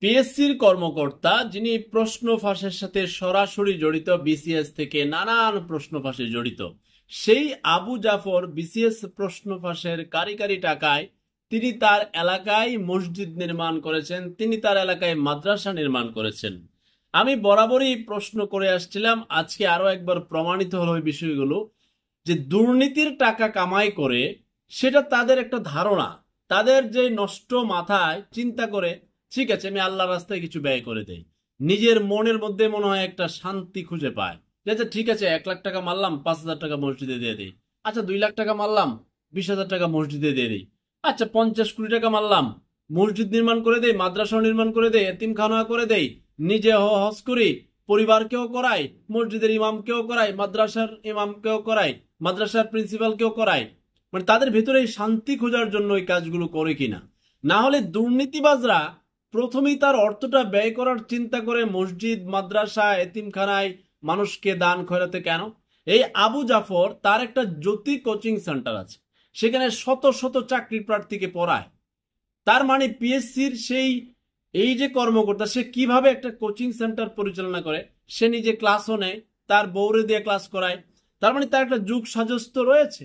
পিএসসির কর্মকর্তা যিনি প্রশ্ন ফাঁসের সাথে সরাসরি জড়িত, বিসিএস থেকে নানান প্রশ্ন ফাঁসে জড়িত, সেই আবু জাফর বিসিএস প্রশ্ন ফাঁসের কারিগরি টাকায় তিনি তার এলাকায় মসজিদ নির্মাণ করেছেন, তিনি তার এলাকায় মাদ্রাসা নির্মাণ করেছেন। আমি বরাবরই প্রশ্ন করে আসছিলাম, আজকে আরো একবার প্রমাণিত হলো এই বিষয়গুলো, যে দুর্নীতির টাকা কামাই করে সেটা তাদের একটা ধারণা, তাদের যে নষ্ট মাথায় চিন্তা করে ঠিক আছে আমি আল্লাহ রাস্তায় কিছু ব্যয় করে দেই, নিজের মনের মধ্যে মনে হয় একটা শান্তি খুঁজে পায়। আচ্ছা ঠিক আছে 1 লাখ টাকা মারলাম, 5,000 টাকা মসজিদে দিয়ে দিই। আচ্ছা 2 লাখ টাকা মারলাম, 20,000 টাকা মসজিদে দিয়ে দিই। আচ্ছা 50 কোটি টাকা মারলাম, মসজিদ নির্মাণ করে দেই, মাদ্রাসা নির্মাণ করে দেই, এতিমখানা করে দেই, নিজে হজ করি, পরিবারকেও করাই, মসজিদের ইমামকেও করাই, মাদ্রাসার ইমামকেও করাই, মাদ্রাসার প্রিন্সিপালকেও করাই। মানে তাদের ভেতরে এই শান্তি খোঁজার জন্য এই কাজগুলো করে কিনা। না হলে দুর্নীতিবাজরা প্রথমেই তার অর্থটা ব্যয় করার চিন্তা করে মসজিদ, মাদ্রাসা, এতিমখানায় মানুষকে দান খয়রাতে কেন? এই আবু জাফর তার একটা জ্যোতি কোচিং সেন্টার আছে, সেখানে শত শত চাকরি প্রার্থীকে পড়ায়। তার মানে পিএসসির সেই এই যে কর্মকর্তা, সে কিভাবে একটা কোচিং সেন্টার পরিচালনা করে, সে নিজে ক্লাসও নেয়, তার বউরে দিয়ে ক্লাস করায়। তার মানে তার একটা যুগ সাজস্ত রয়েছে,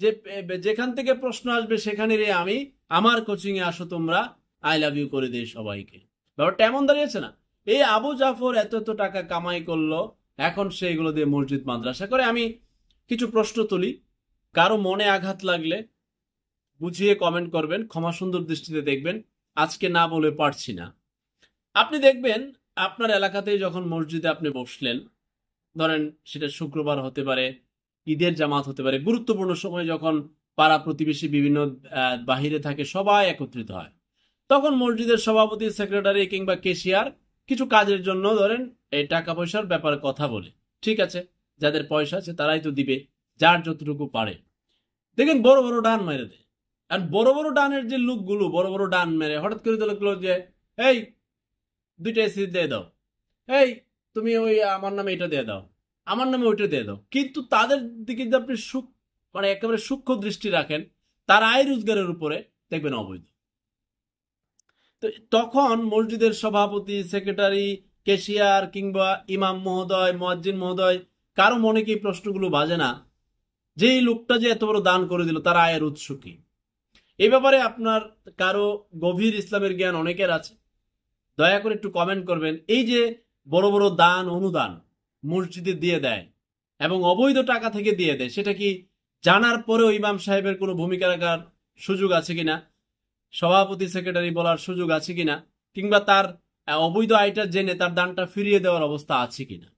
যে যেখান থেকে প্রশ্ন আসবে সেখানে রে আমি আমার কোচিং এ আসো তোমরা, আই লাভ ইউ করে দিই সবাইকে। ব্যাপারটা এমন দাঁড়িয়েছে না? এই আবু জাফর এত এত টাকা কামাই করলো, এখন সেগুলো দিয়ে মসজিদ মাদ্রাসা করে। আমি কিছু প্রশ্ন তুলি, কারো মনে আঘাত লাগলে বুঝিয়ে কমেন্ট করবেন, ক্ষমা সুন্দর দৃষ্টিতে দেখবেন, আজকে না বলে পারছি না। আপনি দেখবেন আপনার এলাকাতেই যখন মসজিদে আপনি বসলেন, ধরেন সেটা শুক্রবার হতে পারে, ঈদের জামাত হতে পারে, গুরুত্বপূর্ণ সময় যখন পাড়া প্রতিবেশী বিভিন্ন বাহিরে থাকে, সবাই একত্রিত হয়, তখন মসজিদের সভাপতি, সেক্রেটারি কিংবা কেশিয়ার কিছু কাজের জন্য ধরেন এই টাকা পয়সার ব্যাপারে কথা বলে। ঠিক আছে, যাদের পয়সা আছে তারাই তো দিবে, যার যতটুকু পারে। দেখেন বড় বড় ডান মেরে দেয়। আর বড় বড় ডানের যে লোকগুলো বড় বড় ডান মেরে হঠাৎ করে দেখলো যে এই 2টা এসি দিয়ে দাও, এই তুমি ওই আমার নামে এটা দিয়ে দাও, আমার নামে ওইটা দিয়ে দাও, কিন্তু তাদের দিকে যদি আপনি মানে একেবারে সূক্ষ্ম দৃষ্টি রাখেন, তার আয় রোজগারের উপরে দেখবেন অবৈধ। তো তখন মসজিদের সভাপতি, সেক্রেটারি, কেশিয়ার কিংবা ইমাম মহোদয়, মুয়াজ্জিন মহোদয়, কারো মনে কি প্রশ্নগুলো বাজে না যে এই লোকটা যে এত বড় দান করে দিল, তার আয়ের উৎস কি? এই ব্যাপারে আপনার কারো গভীর ইসলামের জ্ঞান অনেকের আছে, দয়া করে একটু কমেন্ট করবেন। এই যে বড় বড় দান অনুদান মসজিদে দিয়ে দেয় এবং অবৈধ টাকা থেকে দিয়ে দেয়, সেটা কি জানার পরেও ইমাম সাহেবের কোনো ভূমিকা রাখার সুযোগ আছে কিনা, সভাপতি সেক্রেটারি বলার সুযোগ আছে কিনা, কিংবা তার অবৈধ আয়টা জেনে তার দানটা ফিরিয়ে দেওয়ার অবস্থা আছে কিনা?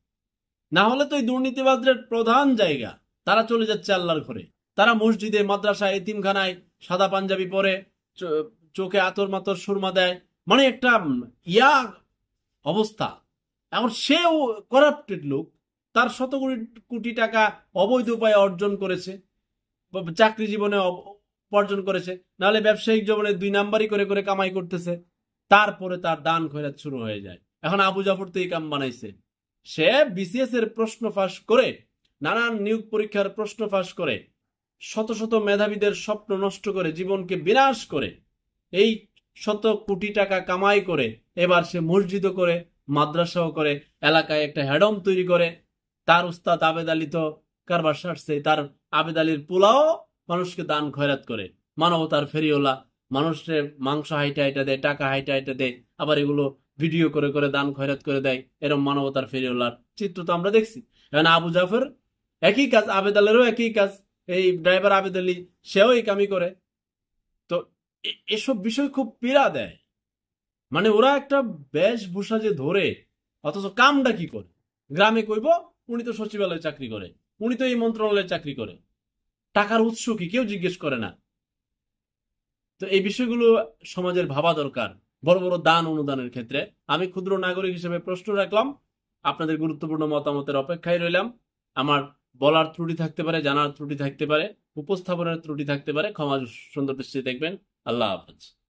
না হলে তো এই দুর্নীতিবাজদের প্রধান জায়গা, তারা চলে যাচ্ছে আল্লাহর ঘরে, তারা মসজিদে, মাদ্রাসায়, এতিমখানায় সাদা পাঞ্জাবি পরে চোখে আতর মাতর সুরমা দেয়, মানে একটা ইয়া অবস্থা। এখন সেও করাপ্টেড লোক, তার শত কোটি কোটি টাকা অবৈধ উপায়ে অর্জন করেছে, চাকরি জীবনে উপার্জন করেছে, নাহলে ব্যবসায়িক জীবনে 2 নাম্বারই করে করে কামাই করতেছে, তারপরে তার দান খয়রাত শুরু হয়ে যায়। এখন আবু জাফর তো এই কাম বানাইছে, সে বিসিএস এর প্রশ্ন ফাঁস করে, নানান নিয়োগ পরীক্ষার প্রশ্ন ফাঁস করে, শত শত মেধাবীদের স্বপ্ন নষ্ট করে, জীবনকে বিনাশ করে, এই শত কোটি টাকা কামাই করে এবার সে মসজিদও করে, মাদ্রাসাও করে, এলাকায় একটা হ্যাডম তৈরি করে। তার উস্তাদ আবেদ আলী তো কারবার সারছে, তার আবেদ আলীর পোলাও মানুষকে দান খয়রাত করে, মানবতার ফেরিওলা, মানুষের মাংস হাইটা হাইটা দেয়, টাকা হাইটা হাইটা দেয়, আবার এগুলো ভিডিও করে করে দান খয়রাত করে দেয়। এরকম মানবতার ফেরিওলার চিত্র তো আমরা দেখছি। এখন আবু জাফর একই কাজ, আবেদ আলীরও একই কাজ, এই ড্রাইভার আবেদ আলী সেও এই কামই করে। তো এসব বিষয় খুব পীড়া দেয়, মানে ওরা একটা বেশভূষা যে ধরে, অথচ কামটা কি করে? গ্রামে কইব উনি তো সচিবালয়ে চাকরি করে, উনি তো এই মন্ত্রণালয়ে চাকরি করে, টাকার উৎস কি কেউ জিজ্ঞেস করে না। তো এই বিষয়গুলো সমাজের ভাবা দরকার। বড় বড় দান অনুদানের ক্ষেত্রে আমি ক্ষুদ্র নাগরিক হিসেবে প্রশ্ন রাখলাম, আপনাদের গুরুত্বপূর্ণ মতামতের অপেক্ষায় রইলাম। আমার বলার ত্রুটি থাকতে পারে, জানার ত্রুটি থাকতে পারে, উপস্থাপনের ত্রুটি থাকতে পারে, ক্ষমা সুন্দর দৃষ্টিতে দেখবেন। আল্লাহ হাফেজ।